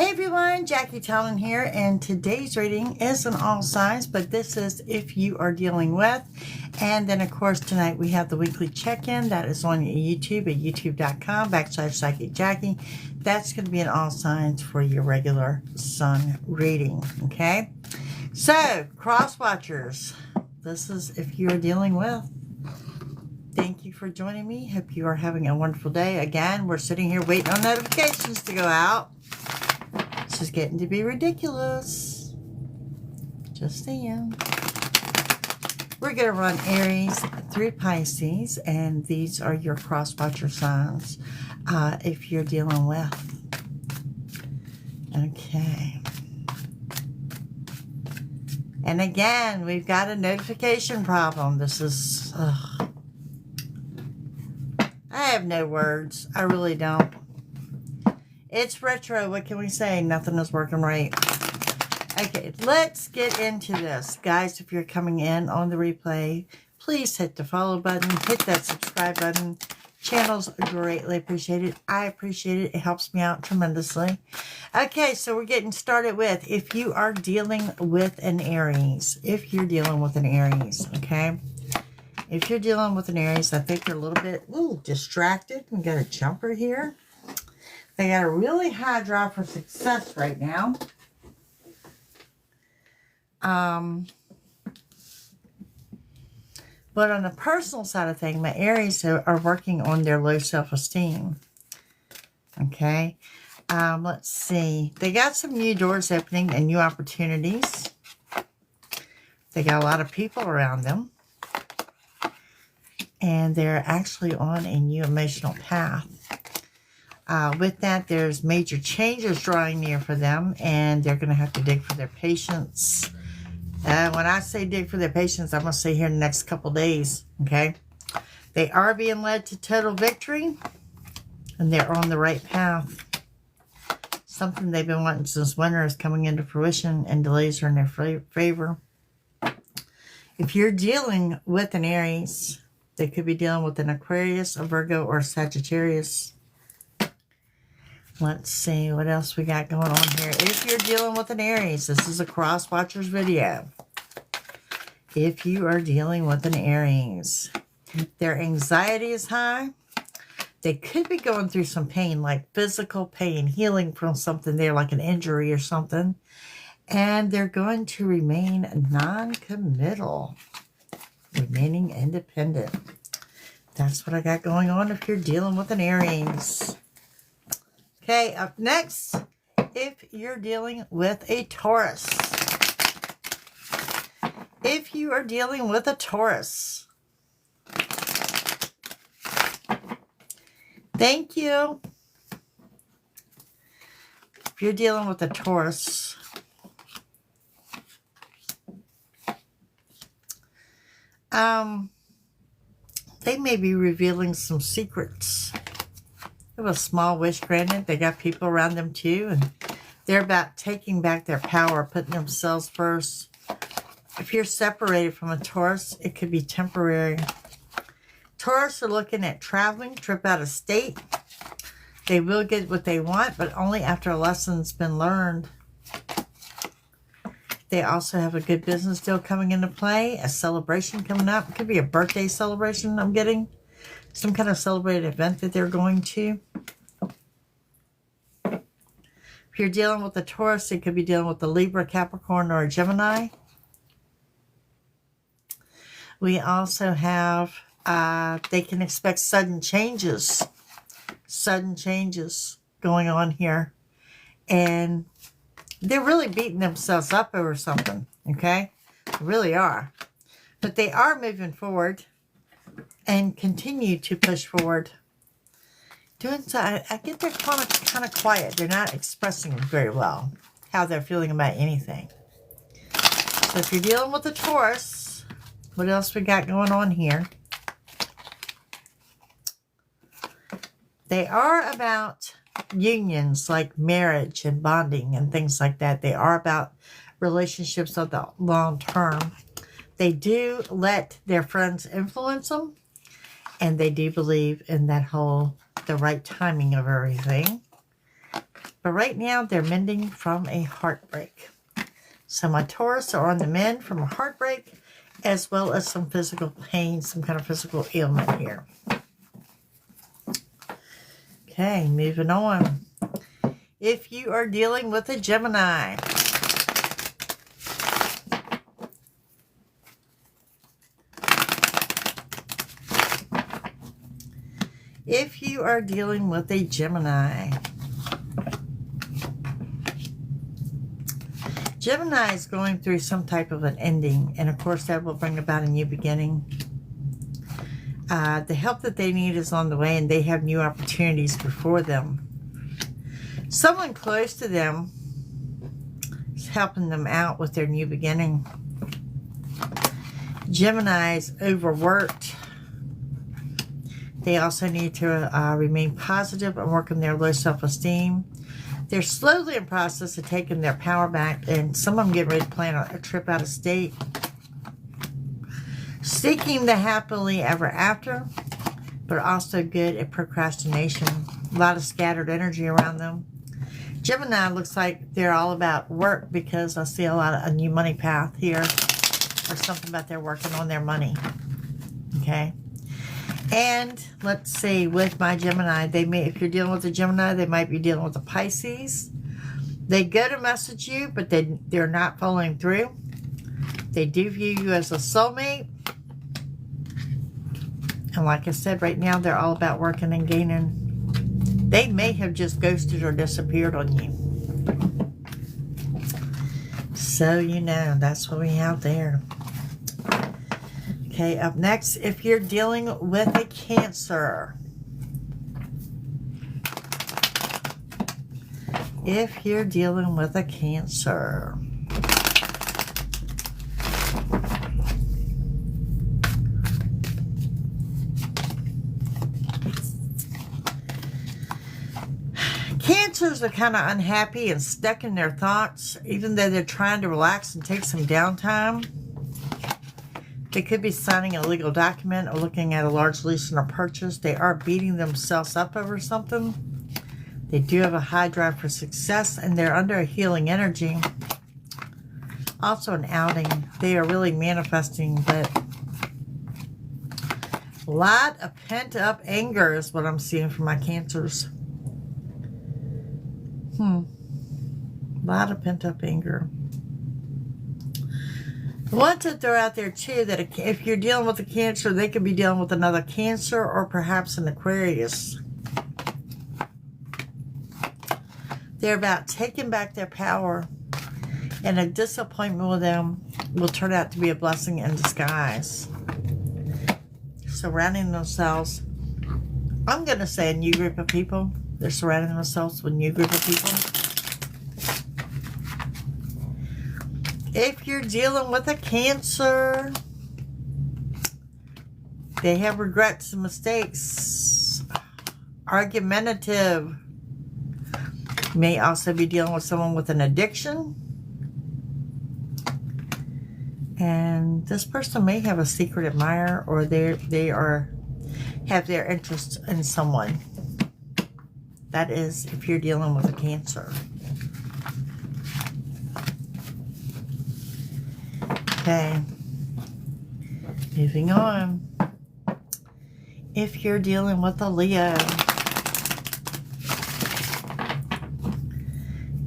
Hey everyone, Jackie Talon here, and today's reading is on all signs, but this is if you are dealing with. And then of course tonight we have the weekly check-in that is on YouTube at youtube.com/Psychic Jackie. That's going to be an all signs for your regular sun reading, okay? So, cross watchers, this is if you are dealing with. Thank you for joining me. Hope you are having a wonderful day. Again, we're sitting here waiting on notifications to go out. This is getting to be ridiculous. Just saying. We're going to run Aries through Pisces, and these are your cross-watcher signs if you're dealing with. Okay. And again, we've got a notification problem. This is... I have no words. I really don't. It's retro. What can we say? Nothing is working right. Okay, let's get into this. Guys, if you're coming in on the replay, please hit the follow button. Hit that subscribe button. Channel's greatly appreciated. I appreciate it. It helps me out tremendously. Okay, so we're getting started with if you are dealing with an Aries. If you're dealing with an Aries, okay? If you're dealing with an Aries, I think you're a little bit distracted. We got a jumper here. They got a really high drive for success right now. But on the personal side of things, my Aries are working on their low self-esteem. Okay. Let's see. They got some new doors opening and new opportunities. They got a lot of people around them. And they're actually on a new emotional path. With that, there's major changes drawing near for them, and they're going to have to dig for their patience. When I say dig for their patience, I'm going to say here in the next couple days, okay? They are being led to total victory, and they're on the right path. Something they've been wanting since winter is coming into fruition, and delays are in their favor. If you're dealing with an Aries, they could be dealing with an Aquarius, a Virgo, or a Sagittarius. Let's see what else we got going on here. If you're dealing with an Aries, this is a Cross Watchers video. If you are dealing with an Aries, their anxiety is high. They could be going through some pain, like physical pain, healing from something there, like an injury or something. And they're going to remain non-committal, remaining independent. That's what I got going on if you're dealing with an Aries. Okay, up next, if you're dealing with a Taurus. If you are dealing with a Taurus, thank you. If you're dealing with a Taurus, they may be revealing some secrets. They have a small wish granted. They got people around them too, and they're about taking back their power, putting themselves first. If you're separated from a Taurus, it could be temporary. Taurus are looking at traveling, trip out of state. They will get what they want, but only after a lesson's been learned. They also have a good business deal coming into play, a celebration coming up. It could be a birthday celebration I'm getting. Some kind of celebrated event that they're going to. If you're dealing with a Taurus, it could be dealing with a Libra, Capricorn, or a Gemini. We also have, they can expect sudden changes going on here. And they're really beating themselves up over something, okay? They really are. But they are moving forward and continue to push forward. Doing so, I get they're kind of quiet. They're not expressing very well how they're feeling about anything. So if you're dealing with a Taurus, what else we got going on here? They are about unions like marriage and bonding and things like that. They are about relationships of the long term. They do let their friends influence them. And they do believe in that whole, the right timing of everything. But right now, they're mending from a heartbreak. So my Taurus are on the mend from a heartbreak, as well as some physical pain, some kind of physical ailment here. Okay, moving on. If you are dealing with a Gemini, if you are dealing with a Gemini, Gemini is going through some type of an ending, and of course that will bring about a new beginning. The help that they need is on the way, and they have new opportunities before them. Someone close to them is helping them out with their new beginning. Gemini is overworked. They also need to remain positive and work on their low self-esteem. They're slowly in process of taking their power back, and some of them get ready to plan a trip out of state. Seeking the happily ever after, but also good at procrastination. A lot of scattered energy around them. Gemini looks like they're all about work, because I see a new money path here, or something about they're working on their money. Okay. And let's see, with my Gemini, if you're dealing with a Gemini, they might be dealing with a Pisces. They go to message you, but they're not following through. They do view you as a soulmate. And like I said, right now, they're all about working and gaining. They may have just ghosted or disappeared on you. So, that's what we have there. Okay, up next, if you're dealing with a Cancer. If you're dealing with a Cancer. Cancers are kind of unhappy and stuck in their thoughts, even though they're trying to relax and take some downtime. They could be signing a legal document or looking at a large lease or purchase. They are beating themselves up over something. They do have a high drive for success, and they're under a healing energy. Also an outing. They are really manifesting, but a lot of pent-up anger is what I'm seeing from my Cancers. A lot of pent-up anger. I want to throw out there, too, that if you're dealing with a Cancer, they could be dealing with another Cancer or perhaps an Aquarius. They're about taking back their power, and a disappointment with them will turn out to be a blessing in disguise. Surrounding themselves, I'm going to say a new group of people. They're surrounding themselves with a new group of people. If you're dealing with a Cancer, they have regrets and mistakes. Argumentative. May also be dealing with someone with an addiction. And this person may have a secret admirer, or they have their interest in someone. That is if you're dealing with a Cancer. Okay, moving on. If you're dealing with a Leo.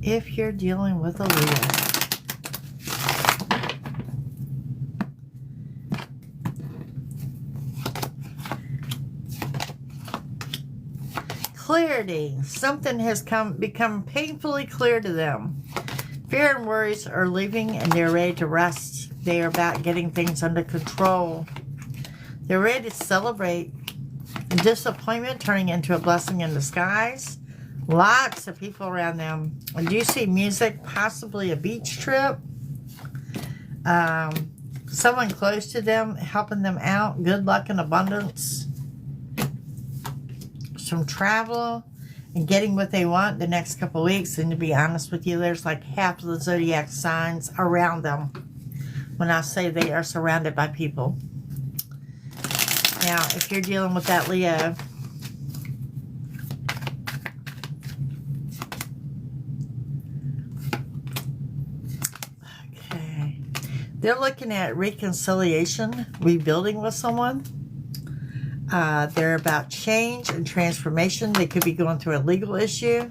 If you're dealing with a Leo. Clarity. Something has become painfully clear to them. Fear and worries are leaving, and they're ready to rest. They are about getting things under control. They're ready to celebrate. Disappointment turning into a blessing in disguise. Lots of people around them. I do see music, possibly a beach trip. Someone close to them, helping them out. Good luck and abundance. Some travel and getting what they want the next couple of weeks. And to be honest with you, there's like half of the zodiac signs around them when I say they are surrounded by people. Now, if you're dealing with that Leo, They're looking at reconciliation, rebuilding with someone. They're about change and transformation. They could be going through a legal issue.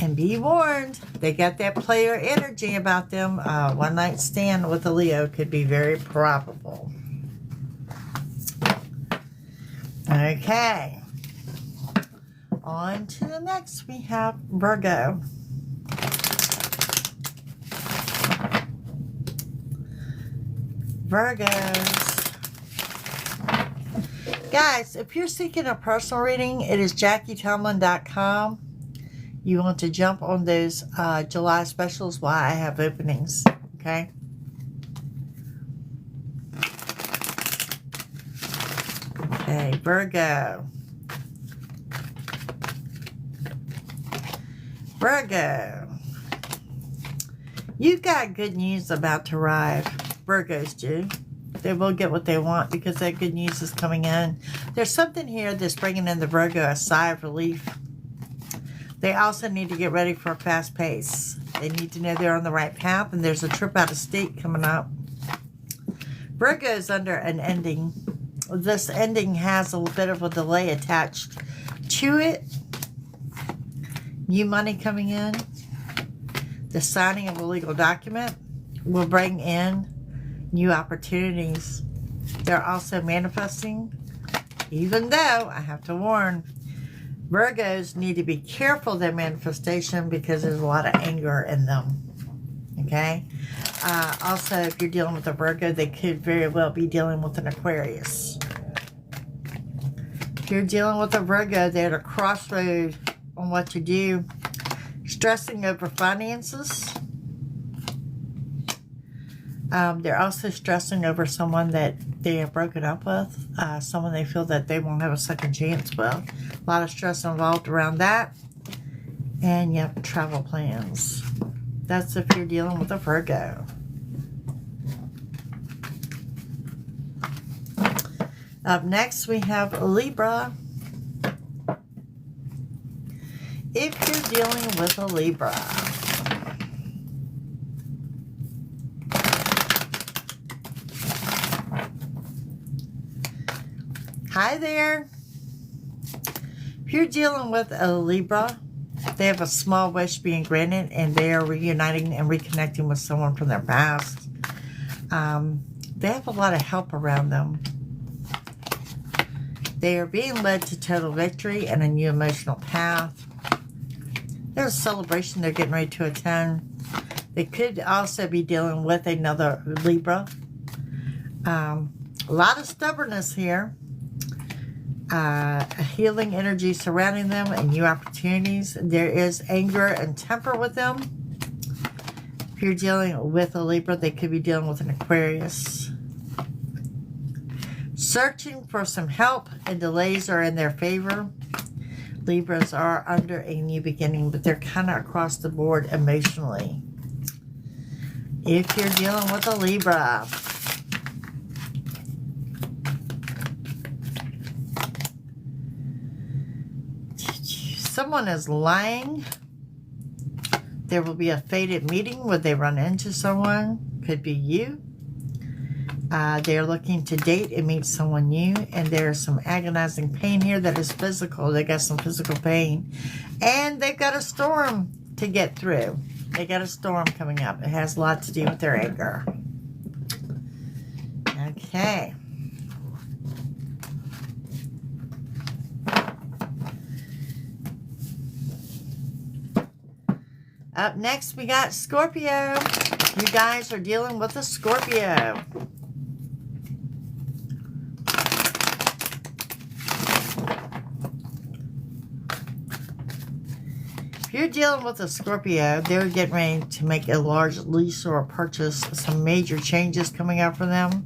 And be warned, they got that player energy about them. One night stand with a Leo could be very probable. Okay. On to the next, we have Virgo. Virgos. Guys, if you're seeking a personal reading, it is JackieTomlin.com. You want to jump on those July specials while I have openings, okay? Okay, Virgo. Virgo. You've got good news about to arrive. Virgos do. They will get what they want because that good news is coming in. There's something here that's bringing in the Virgo a sigh of relief. They also need to get ready for a fast pace. They need to know they're on the right path, and there's a trip out of state coming up. Virgo is under an ending. This ending has a little bit of a delay attached to it. New money coming in. The signing of a legal document will bring in new opportunities. They're also manifesting, even though I have to warn, Virgos need to be careful of their manifestation because there's a lot of anger in them. Okay? Also, if you're dealing with a Virgo, they could very well be dealing with an Aquarius. If you're dealing with a Virgo, they're at a crossroad on what to do. Stressing over finances. They're also stressing over someone that they have broken up with, someone they feel that they won't have a second chance with. A lot of stress involved around that. And yep, travel plans. That's if you're dealing with a Virgo. Up next, we have Libra. If you're dealing with a Libra, hi there. If you're dealing with a Libra, they have a small wish being granted and they are reuniting and reconnecting with someone from their past. They have a lot of help around them. They are being led to total victory and a new emotional path. There's a celebration they're getting ready to attend. They could also be dealing with another Libra. A lot of stubbornness here. A healing energy surrounding them and new opportunities. There is anger and temper with them. If you're dealing with a Libra, they could be dealing with an Aquarius. Searching for some help and delays are in their favor. Libras are under a new beginning, but they're kind of across the board emotionally. If you're dealing with a Libra, someone is lying. There will be a fated meeting where they run into someone. Could be you. They're looking to date and meet someone new, and there's some agonizing pain here that is physical. They got some physical pain, and they've got a storm to get through. They got a storm coming up. It has a lot to do with their anger. Okay. Up next, we got Scorpio. You guys are dealing with a Scorpio. If you're dealing with a Scorpio, they're getting ready to make a large lease or a purchase. Some major changes coming up for them.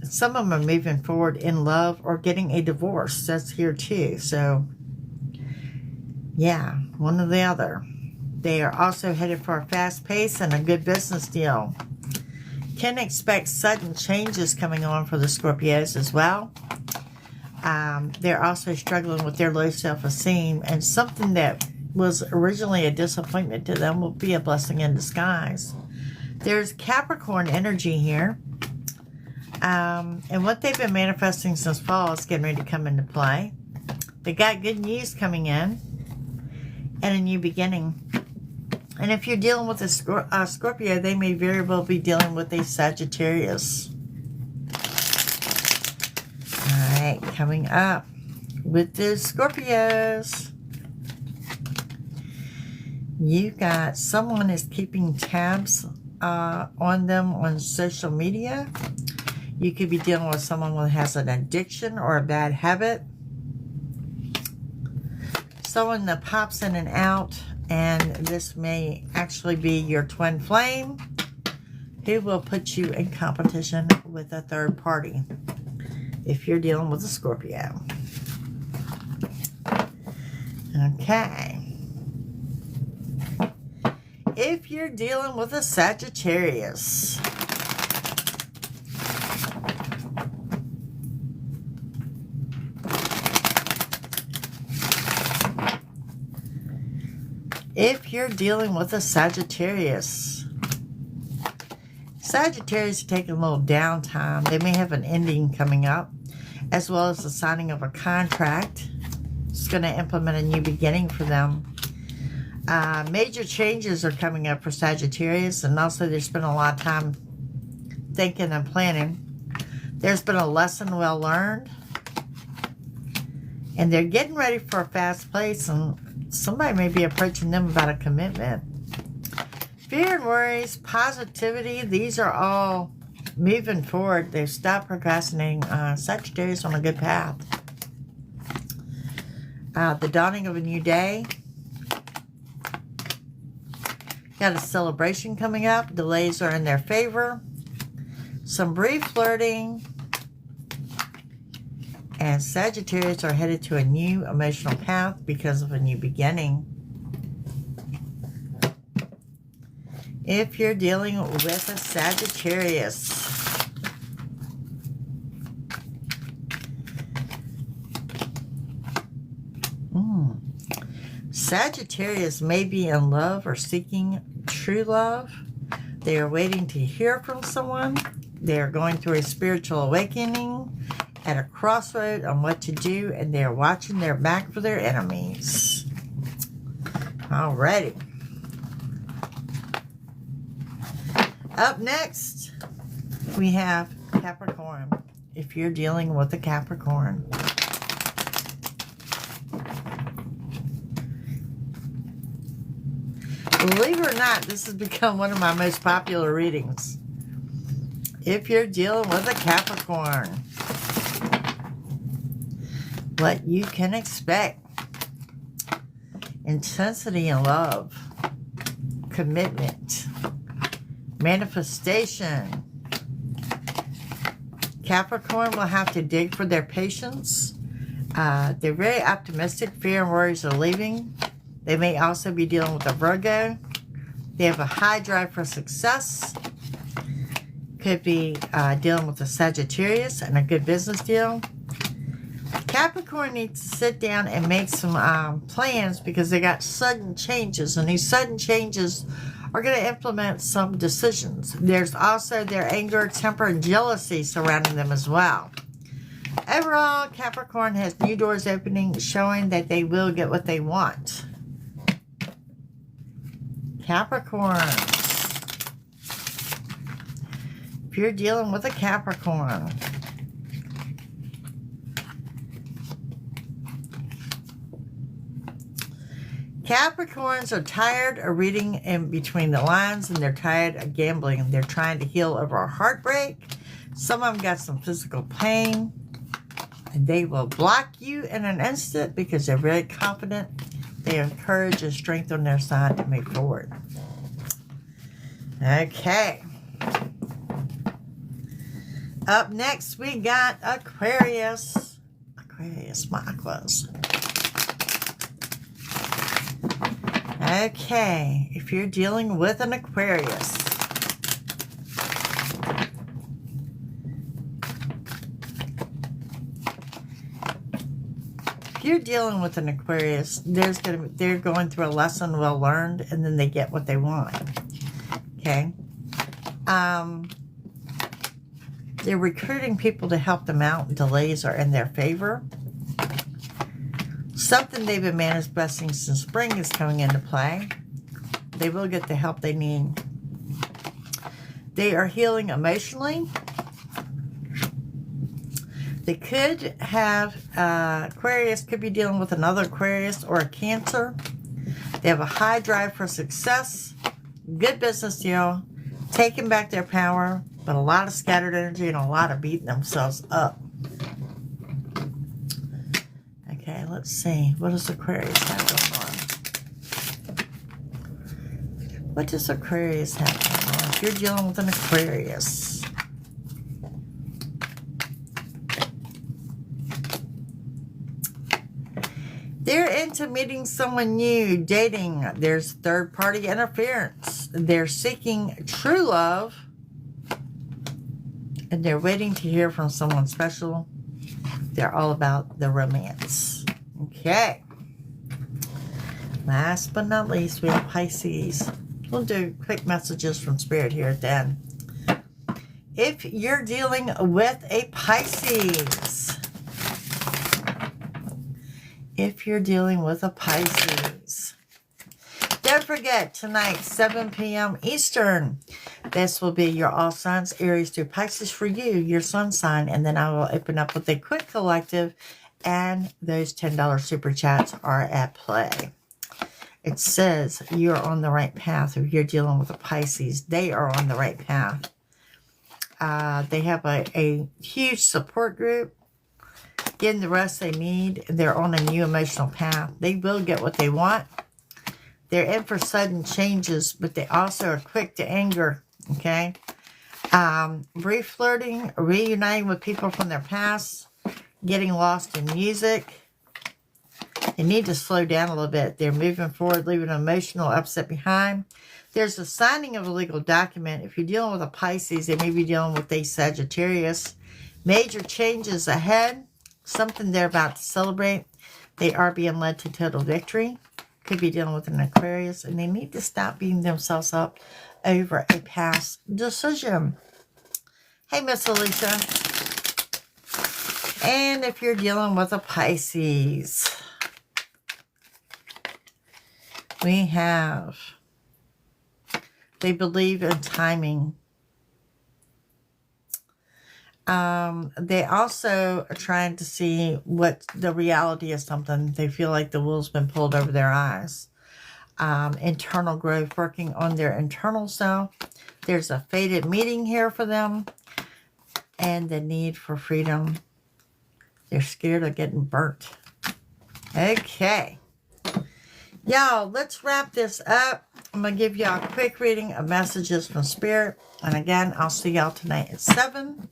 Some of them are moving forward in love or getting a divorce. That's here too. So, yeah, one or the other. They are also headed for a fast pace and a good business deal. Can expect sudden changes coming on for the Scorpios as well. They're also struggling with their low self-esteem, and something that was originally a disappointment to them will be a blessing in disguise. There's Capricorn energy here. And what they've been manifesting since fall is getting ready to come into play. They got good news coming in and a new beginning. And if you're dealing with a Scorpio, they may very well be dealing with a Sagittarius. All right, coming up with the Scorpios. You got someone is keeping tabs on them on social media. You could be dealing with someone who has an addiction or a bad habit. Someone that pops in and out, and this may actually be your twin flame who will put you in competition with a third party if you're dealing with a Scorpio. Okay. If you're dealing with a Sagittarius, if you're dealing with a Sagittarius, Sagittarius are taking a little downtime. They may have an ending coming up, as well as the signing of a contract. It's going to implement a new beginning for them. Major changes are coming up for Sagittarius, and also there's been a lot of time thinking and planning. There's been a lesson well learned, and they're getting ready for a fast pace, and somebody may be approaching them about a commitment. Fear and worries, positivity, these are all moving forward. They've stopped procrastinating. Sagittarius on a good path. The dawning of a new day. Got a celebration coming up. Delays are in their favor. Some brief flirting. And Sagittarius are headed to a new emotional path because of a new beginning. If you're dealing with a Sagittarius, Sagittarius may be in love or seeking true love. They are waiting to hear from someone. They are going through a spiritual awakening at a crossroad on what to do, and they are watching their back for their enemies. Alrighty. Up next, we have Capricorn. If you're dealing with a Capricorn, believe it or not, this has become one of my most popular readings. If you're dealing with a Capricorn, what you can expect: intensity in love, commitment, manifestation. Capricorn will have to dig for their patience. They're very optimistic. Fear and worries are leaving. They may also be dealing with a Virgo. They have a high drive for success. Could be dealing with a Sagittarius and a good business deal. Capricorn needs to sit down and make some plans, because they got sudden changes, and these sudden changes are going to implement some decisions. There's also their anger, temper, and jealousy surrounding them as well. Overall, Capricorn has new doors opening, showing that they will get what they want. Capricorn. If you're dealing with a Capricorn, Capricorns are tired of reading in between the lines, and they're tired of gambling. They're trying to heal over a heartbreak. Some of them got some physical pain, and they will block you in an instant because they're very confident. They have courage and strength on their side to move forward. Okay. Up next, we got Aquarius. Aquarius, my Aquas. Okay, if you're dealing with an Aquarius, if you're dealing with an Aquarius, they're going through a lesson well learned, and then they get what they want. Okay, They're recruiting people to help them out. Delays are in their favor. Something they've been manifesting since spring is coming into play. They will get the help they need. They are healing emotionally. They could have, Aquarius could be dealing with another Aquarius or a Cancer. They have a high drive for success, good business deal, taking back their power, but a lot of scattered energy and a lot of beating themselves up. Okay, let's see. What does Aquarius have going on? What does Aquarius have going on? If you're dealing with an Aquarius. They're into meeting someone new, dating. There's third-party interference. They're seeking true love. And they're waiting to hear from someone special. They're all about the romance. Okay. Last but not least, we have Pisces. We'll do quick messages from Spirit here at the end. If you're dealing with a Pisces, if you're dealing with a Pisces, don't forget, tonight, 7 p.m. Eastern, this will be your all signs, Aries through Pisces for you, your sun sign, and then I will open up with a quick collective, and those $10 super chats are at play. It says you're on the right path. If you're dealing with a Pisces, they are on the right path. They have a huge support group, getting the rest they need. They're on a new emotional path. They will get what they want. They're in for sudden changes, but they also are quick to anger, okay? Brief flirting, reuniting with people from their past, getting lost in music. They need to slow down a little bit. They're moving forward, leaving an emotional upset behind. There's a signing of a legal document. If you're dealing with a Pisces, they may be dealing with a Sagittarius. Major changes ahead. Something they're about to celebrate. They are being led to total victory. Could be dealing with an Aquarius. And they need to stop beating themselves up over a past decision. Hey, Miss Alicia. And if you're dealing with a Pisces, we have, they believe in timing. They also are trying to see what the reality is something. They feel like the wool's been pulled over their eyes. Internal growth, working on their internal self. There's a fated meeting here for them. And the need for freedom. They're scared of getting burnt. Okay. Y'all, let's wrap this up. I'm going to give y'all a quick reading of messages from Spirit. And again, I'll see y'all tonight at 7.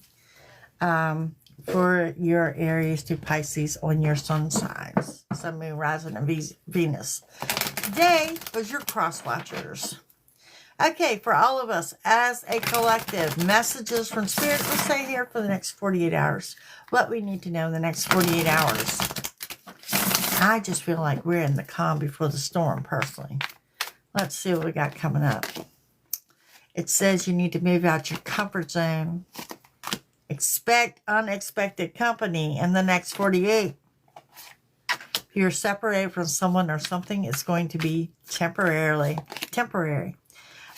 For your Aries to Pisces on your sun signs. Sun, Moon, Rising, and Venus. Today was your cross watchers. Okay, for all of us as a collective, messages from Spirit. We'll say here for the next 48 hours. What we need to know in the next 48 hours. I just feel like we're in the calm before the storm, personally. Let's see what we got coming up. It says you need to move out your comfort zone. Expect unexpected company in the next 48. If you're separated from someone or something, it's going to be temporary.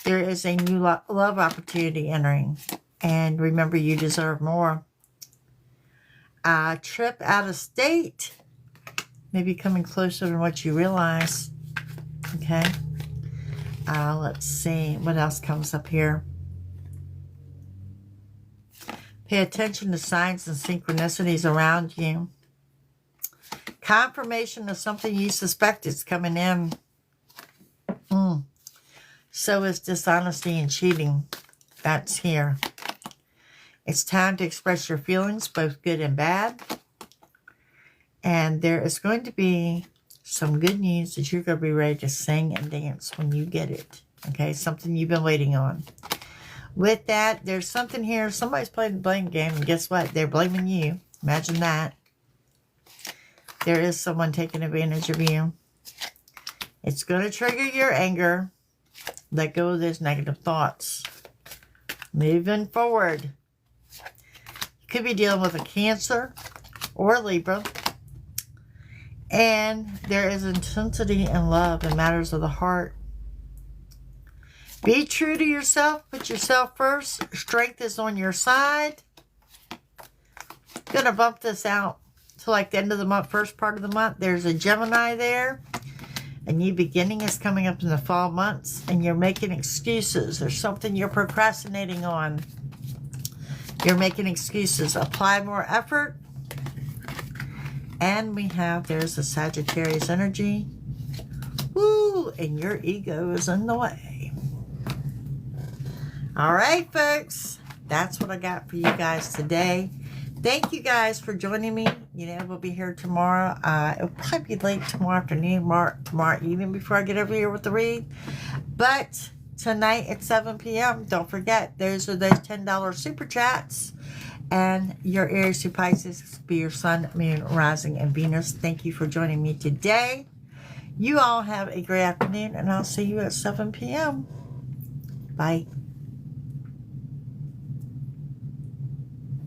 There is a new love opportunity entering. And remember, you deserve more. A trip out of state. Maybe coming closer than what you realize. Okay. Let's see. What else comes up here? Pay attention to signs and synchronicities around you. Confirmation of something you suspect is coming in. So is dishonesty and cheating. That's here. It's time to express your feelings, both good and bad. And there is going to be some good news that you're going to be ready to sing and dance when you get it. Okay, something you've been waiting on. With that, there's something here. Somebody's playing the blame game, and guess what? They're blaming you. Imagine that. There is someone taking advantage of you. It's going to trigger your anger. Let go of those negative thoughts. moving forward. You could be dealing with a Cancer or a Libra. And there is intensity and love in matters of the heart. Be true to yourself. Put yourself first. Strength is on your side. Going to bump this out to like the end of the month, first part of the month. There's a Gemini there. A new beginning is coming up in the fall months. And you're making excuses. There's something you're procrastinating on. You're making excuses. Apply more effort. And we have, there's a Sagittarius energy. Woo! And your ego is in the way. All right, folks. That's what I got for you guys today. Thank you guys for joining me. You know, we'll be here tomorrow. It'll probably be late tomorrow afternoon, tomorrow evening before I get over here with the read. But tonight at 7 p.m., don't forget, those are those $10 super chats. And your Aries to Pisces be your Sun, Moon, Rising, and Venus. Thank you for joining me today. You all have a great afternoon, and I'll see you at 7 p.m. Bye.